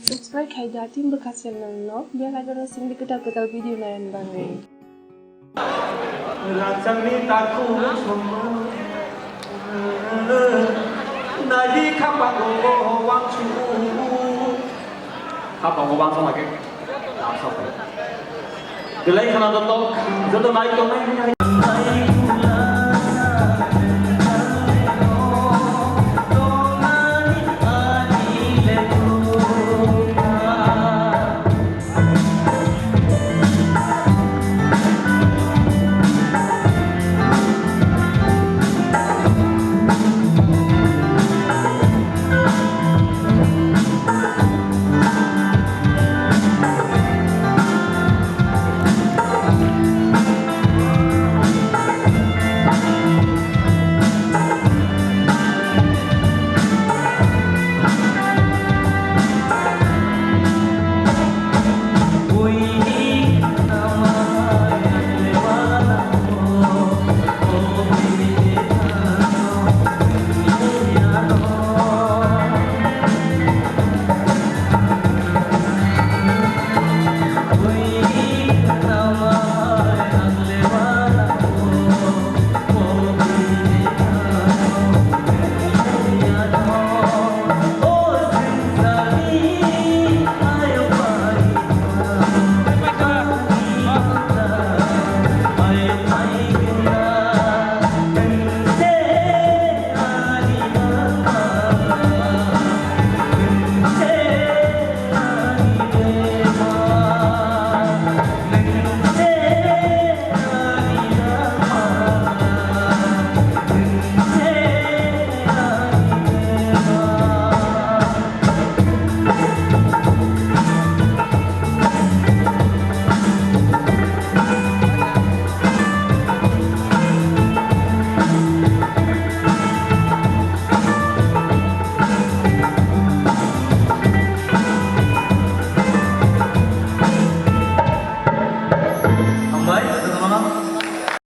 subscribe kay dating bekas channel no biar ada rasa kedal video lain bang Rancang ni takut semua Nadi kapag wang chu Kapag wang sama ke Sao phải Từ lấy khả năng tốt Rất là mấy câu này